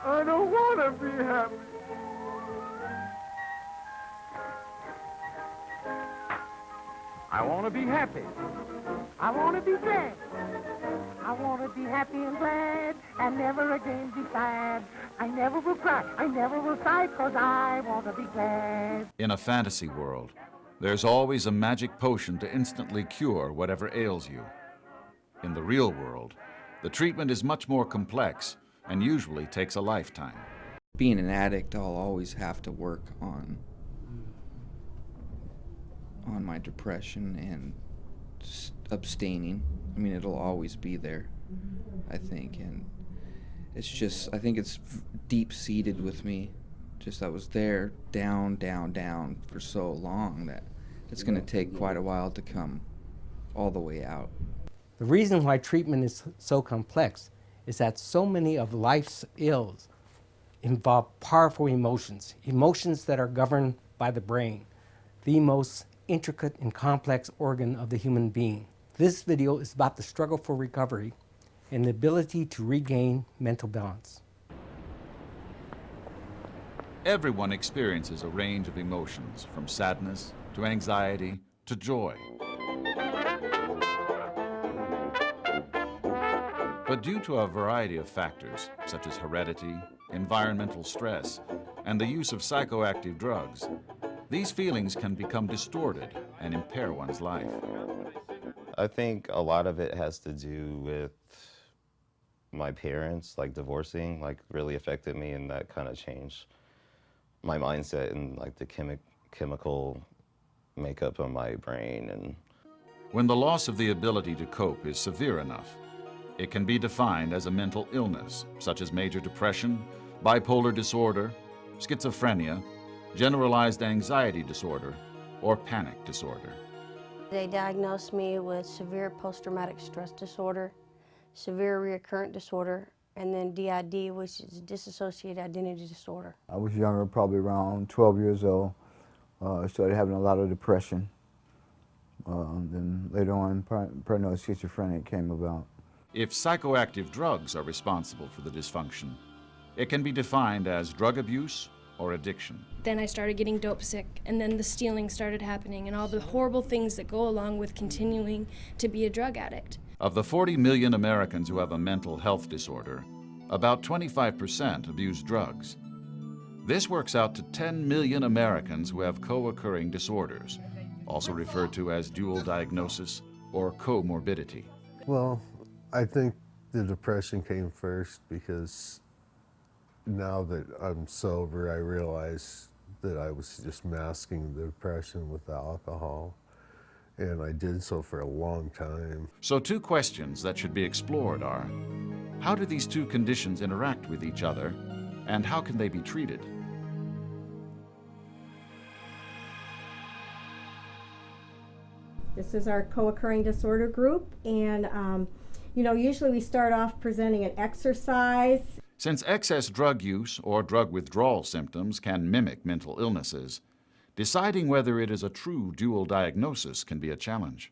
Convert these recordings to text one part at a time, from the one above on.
I don't want to be happy. I want to be happy. I want to be glad. I want to be happy and glad and never again be sad. I never will cry, I never will sigh, 'cause I want to be glad. In a fantasy world, there's always a magic potion to instantly cure whatever ails you. In the real world, the treatment is much more complex and usually takes a lifetime. Being an addict, I'll always have to work on my depression and abstaining. I mean, it'll always be there, I think, and it's just, I think it's deep-seated with me. Just I was there, down, down, down for so long that it's going to take quite a while to come all the way out. The reason why treatment is so complex is that so many of life's ills involve powerful emotions, emotions that are governed by the brain, the most intricate and complex organ of the human being. This video is about the struggle for recovery and the ability to regain mental balance. Everyone experiences a range of emotions, from sadness to anxiety to joy. But due to a variety of factors, such as heredity, environmental stress, and the use of psychoactive drugs, these feelings can become distorted and impair one's life. I think a lot of it has to do with my parents, like divorcing, like really affected me, and that kind of changed my mindset and like the chemical makeup of my brain. And when the loss of the ability to cope is severe enough, it can be defined as a mental illness, such as major depression, bipolar disorder, schizophrenia, generalized anxiety disorder, or panic disorder. They diagnosed me with severe post-traumatic stress disorder, severe recurrent disorder, and then DID, which is dissociative identity disorder. I was younger, probably around 12 years old. I started having a lot of depression. Then later on, paranoid schizophrenia came about. If psychoactive drugs are responsible for the dysfunction, it can be defined as drug abuse or addiction. Then I started getting dope sick, and then the stealing started happening, and all the horrible things that go along with continuing to be a drug addict. Of the 40 million Americans who have a mental health disorder, about 25% abuse drugs. This works out to 10 million Americans who have co-occurring disorders, also referred to as dual diagnosis or comorbidity. Well, I think the depression came first because now that I'm sober, I realize that I was just masking the depression with the alcohol, and I did so for a long time. So two questions that should be explored are, how do these two conditions interact with each other, and how can they be treated? This is our co-occurring disorder group, and usually we start off presenting an exercise. Since excess drug use or drug withdrawal symptoms can mimic mental illnesses, deciding whether it is a true dual diagnosis can be a challenge.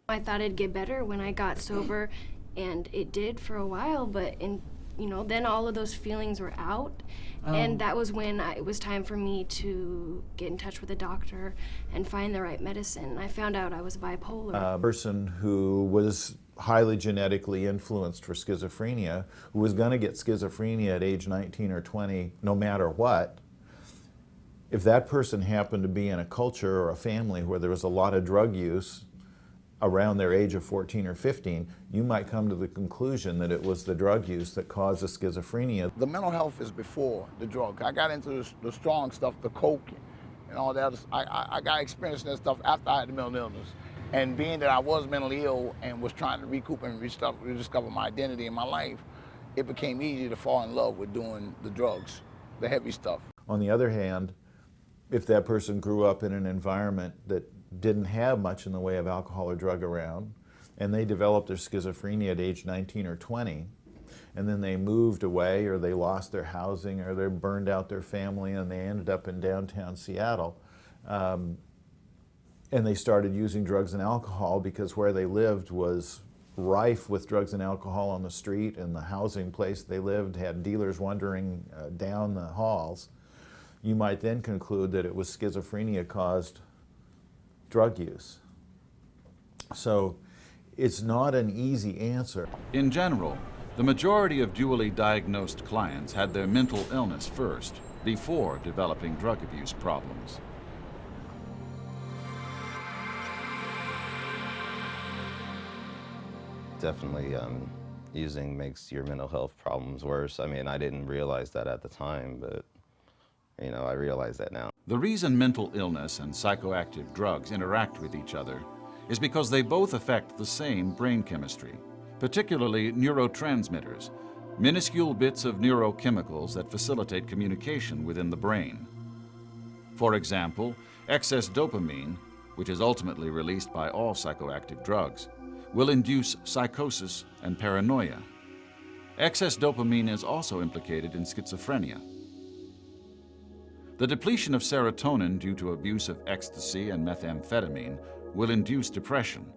I thought it'd get better when I got sober, and it did for a while, but then all of those feelings were out, and that was when it was time for me to get in touch with a doctor and find the right medicine. I found out I was bipolar. A person who was highly genetically influenced for schizophrenia, who was going to get schizophrenia at age 19 or 20 no matter what, if that person happened to be in a culture or a family where there was a lot of drug use around their age of 14 or 15, you might come to the conclusion that it was the drug use that caused the schizophrenia. The mental health is before the drug. I got into the strong stuff, the coke and all that. I got experience in that stuff after I had the mental illness. And being that I was mentally ill and was trying to recoup and rediscover my identity in my life, it became easy to fall in love with doing the drugs, the heavy stuff. On the other hand, if that person grew up in an environment that didn't have much in the way of alcohol or drug around, and they developed their schizophrenia at age 19 or 20, and then they moved away, or they lost their housing, or they burned out their family, and they ended up in downtown Seattle, and they started using drugs and alcohol because where they lived was rife with drugs and alcohol on the street, and the housing place they lived had dealers wandering down the halls, you might then conclude that it was schizophrenia-caused drug use. So it's not an easy answer. In general, the majority of dually diagnosed clients had their mental illness first, before developing drug abuse problems. Definitely using makes your mental health problems worse. I mean, I didn't realize that at the time, but you know, I realize that now. The reason mental illness and psychoactive drugs interact with each other is because they both affect the same brain chemistry, particularly neurotransmitters, minuscule bits of neurochemicals that facilitate communication within the brain. For example, excess dopamine, which is ultimately released by all psychoactive drugs, will induce psychosis and paranoia. Excess dopamine is also implicated in schizophrenia. The depletion of serotonin due to abuse of ecstasy and methamphetamine will induce depression.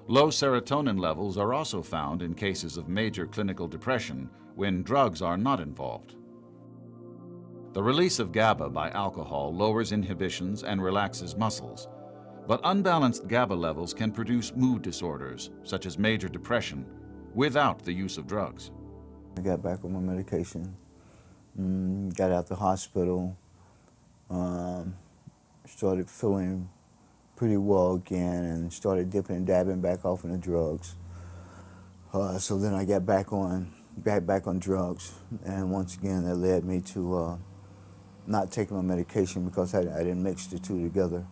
Low serotonin levels are also found in cases of major clinical depression when drugs are not involved. The release of GABA by alcohol lowers inhibitions and relaxes muscles, but unbalanced GABA levels can produce mood disorders, such as major depression, without the use of drugs. I got back on my medication, got out the hospital, started feeling pretty well again, and started dipping and dabbing back off into drugs. So then I got back on drugs, and once again that led me to not taking my medication because I didn't mix the two together.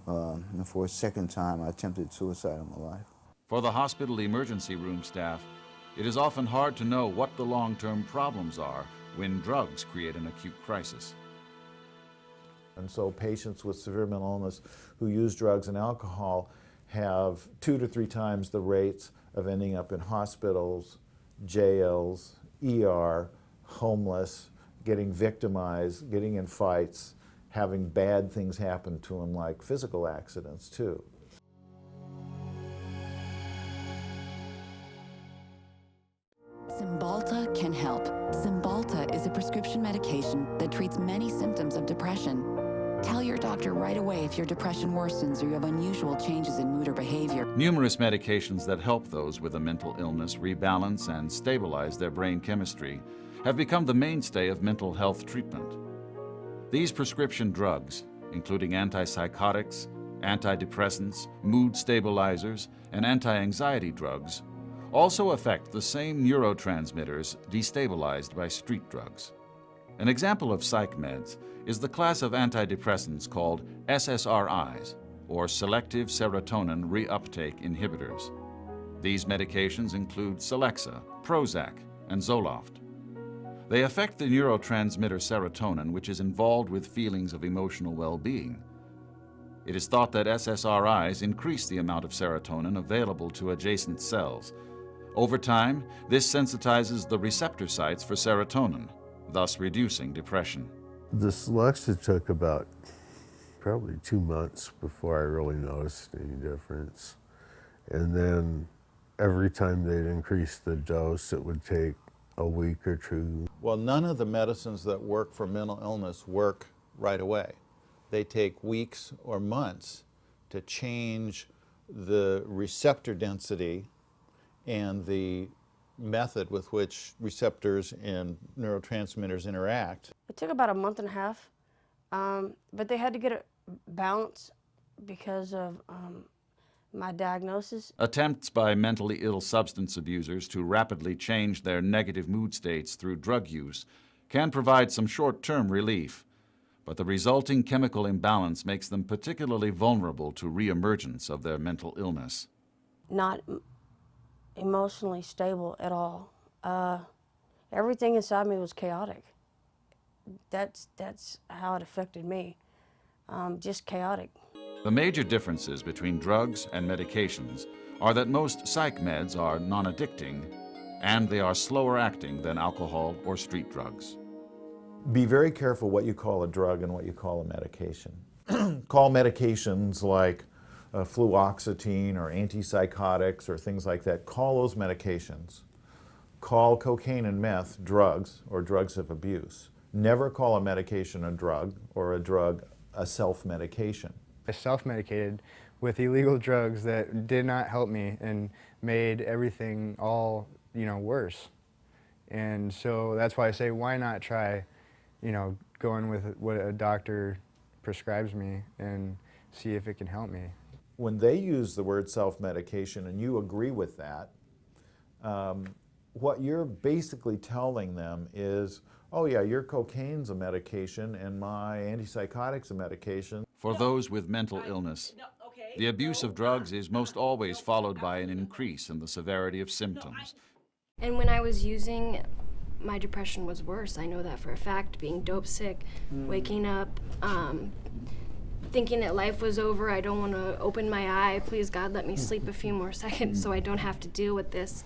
And for a second time, I attempted suicide in my life. For the hospital emergency room staff, it is often hard to know what the long-term problems are when drugs create an acute crisis. And so patients with severe mental illness who use drugs and alcohol have 2 to 3 times the rates of ending up in hospitals, jails, ER, homeless, getting victimized, getting in fights, having bad things happen to them like physical accidents too. Cymbalta can help. Cymbalta is a prescription medication that treats many symptoms of depression. Tell your doctor right away if your depression worsens or you have unusual changes in mood or behavior. Numerous medications that help those with a mental illness rebalance and stabilize their brain chemistry have become the mainstay of mental health treatment. These prescription drugs, including antipsychotics, antidepressants, mood stabilizers, and anti-anxiety drugs, also affect the same neurotransmitters destabilized by street drugs. An example of psych meds is the class of antidepressants called SSRIs, or selective serotonin reuptake inhibitors. These medications include Celexa, Prozac, and Zoloft. They affect the neurotransmitter serotonin, which is involved with feelings of emotional well-being. It is thought that SSRIs increase the amount of serotonin available to adjacent cells. Over time, this sensitizes the receptor sites for serotonin, thus reducing depression. The Celexa took about probably 2 months before I really noticed any difference. And then every time they'd increase the dose, it would take a week or 2. Well, none of the medicines that work for mental illness work right away. They take weeks or months to change the receptor density and the method with which receptors and neurotransmitters interact. It took about a month and a half, but they had to get it balanced because of my diagnosis. Attempts by mentally ill substance abusers to rapidly change their negative mood states through drug use can provide some short-term relief, but the resulting chemical imbalance makes them particularly vulnerable to reemergence of their mental illness. Not emotionally stable at all. Everything inside me was chaotic. That's how it affected me, just chaotic. The major differences between drugs and medications are that most psych meds are non-addicting and they are slower acting than alcohol or street drugs. Be very careful what you call a drug and what you call a medication. Call medications like fluoxetine or antipsychotics or things like that, call those medications. Call cocaine and meth drugs or drugs of abuse. Never call a medication a drug or a drug a self-medication. I self-medicated with illegal drugs that did not help me and made everything all, worse. And so that's why I say, why not try, going with what a doctor prescribes me and see if it can help me. When they use the word self-medication and you agree with that, what you're basically telling them is, oh yeah, your cocaine's a medication and my antipsychotic's a medication. For those with mental illness, the abuse of drugs is most always followed by an increase in the severity of symptoms. And when I was using, my depression was worse. I know that for a fact, being dope sick, waking up, thinking that life was over. I don't want to open my eye. Please, God, let me sleep a few more seconds so I don't have to deal with this.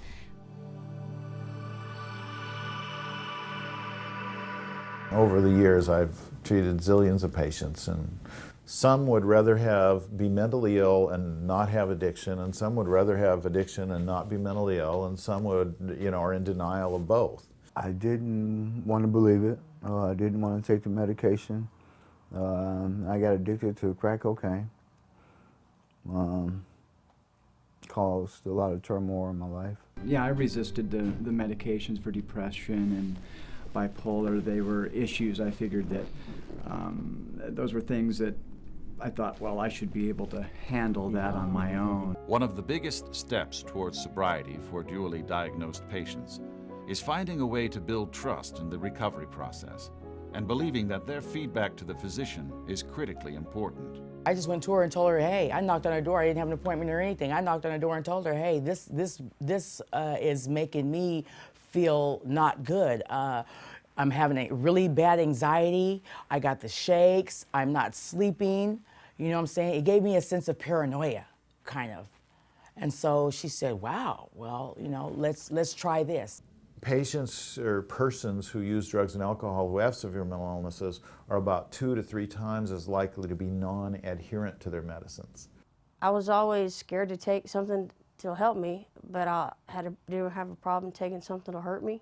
Over the years, I've treated zillions of patients, and some would rather be mentally ill and not have addiction, and some would rather have addiction and not be mentally ill, and some would, are in denial of both. I didn't want to believe it. I didn't want to take the medication. I got addicted to crack cocaine. Caused a lot of turmoil in my life. Yeah, I resisted the medications for depression and bipolar. They were issues. I figured that those were things that I thought, well, I should be able to handle that on my own. One of the biggest steps towards sobriety for dually diagnosed patients is finding a way to build trust in the recovery process and believing that their feedback to the physician is critically important. I just went to her and told her, hey, I knocked on her door. I didn't have an appointment or anything. I knocked on her door and told her, hey, this is making me feel not good. I'm having a really bad anxiety. I got the shakes. I'm not sleeping. You know what I'm saying? It gave me a sense of paranoia, kind of. And so she said, wow, well, let's try this. Patients or persons who use drugs and alcohol who have severe mental illnesses are about 2 to 3 times as likely to be non-adherent to their medicines. I was always scared to take something to help me, but I didn't have a problem taking something to hurt me.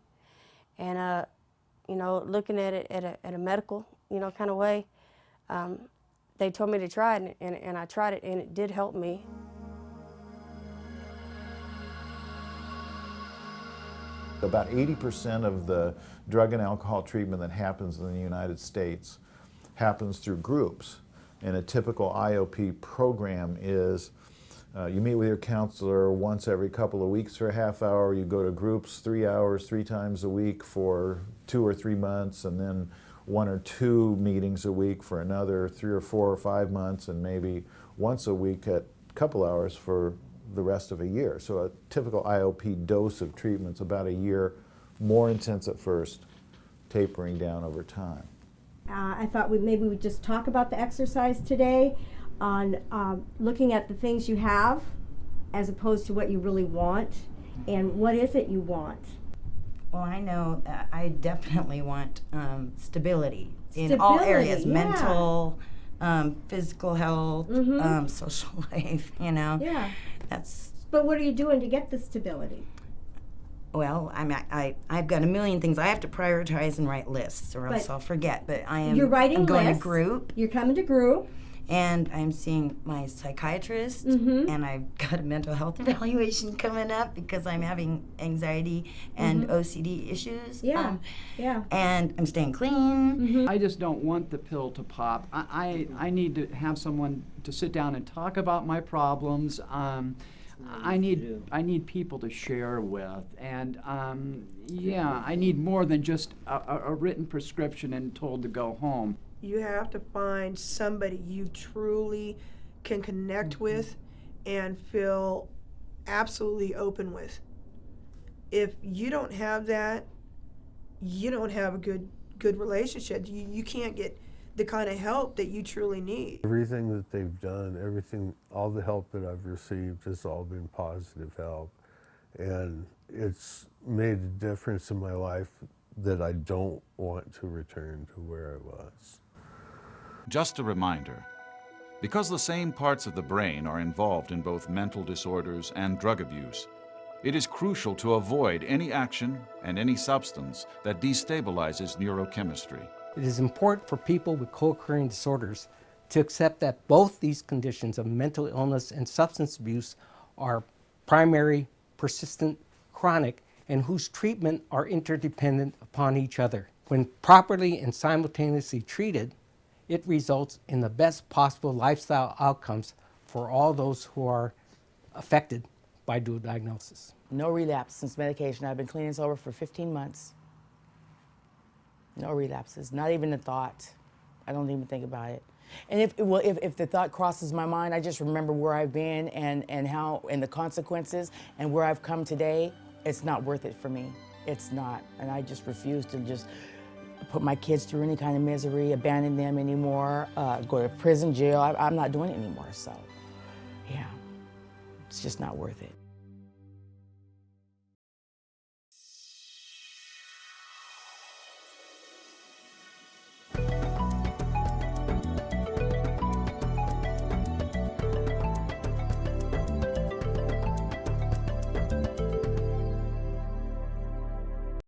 And looking at it at a medical, kind of way, they told me to try it, and I tried it, and it did help me. About 80% of the drug and alcohol treatment that happens in the United States happens through groups. And a typical IOP program is you meet with your counselor once every couple of weeks for a half hour, you go to groups 3 hours, 3 times a week for 2 or 3 months, and then 1 or 2 meetings a week for another 3 or 4 or 5 months, and maybe once a week at a couple hours for the rest of a year. So a typical IOP dose of treatment is about a year, more intense at first, tapering down over time. I thought maybe we'd just talk about the exercise today on looking at the things you have as opposed to what you really want, and what is it you want? Well, I know that I definitely want stability in all areas, yeah. Mental, physical health, social life, Yeah. That's. But what are you doing to get the stability? Well, I've got a million things. I have to prioritize and write lists, or else I'll forget. But You're writing I'm going lists. to group. You're coming to group. And I'm seeing my psychiatrist, and I've got a mental health evaluation coming up because I'm having anxiety and OCD issues. Yeah, And I'm staying clean. I just don't want the pill to pop. I need to have someone to sit down and talk about my problems. I need people to share with, and I need more than just a written prescription and told to go home. You have to find somebody you truly can connect with and feel absolutely open with. If you don't have that, you don't have a good relationship. You can't get the kind of help that you truly need. Everything that they've done, all the help that I've received has all been positive help. And it's made a difference in my life that I don't want to return to where I was. Just a reminder, Because the same parts of the brain are involved in both mental disorders and drug abuse, it is crucial to avoid any action and any substance that destabilizes neurochemistry. It is important for people with co-occurring disorders to accept that both these conditions of mental illness and substance abuse are primary, persistent, chronic, and whose treatment are interdependent upon each other. When properly and simultaneously treated, it results in the best possible lifestyle outcomes for all those who are affected by dual diagnosis. No relapse since medication. I've been clean and sober for 15 months. No relapses, not even a thought. I don't even think about it. And if the thought crosses my mind, I just remember where I've been and how, and the consequences and where I've come today. It's not worth it for me. It's not. And I just refuse to just put my kids through any kind of misery, abandon them anymore, go to prison, jail. I'm not doing it anymore, so yeah, it's just not worth it.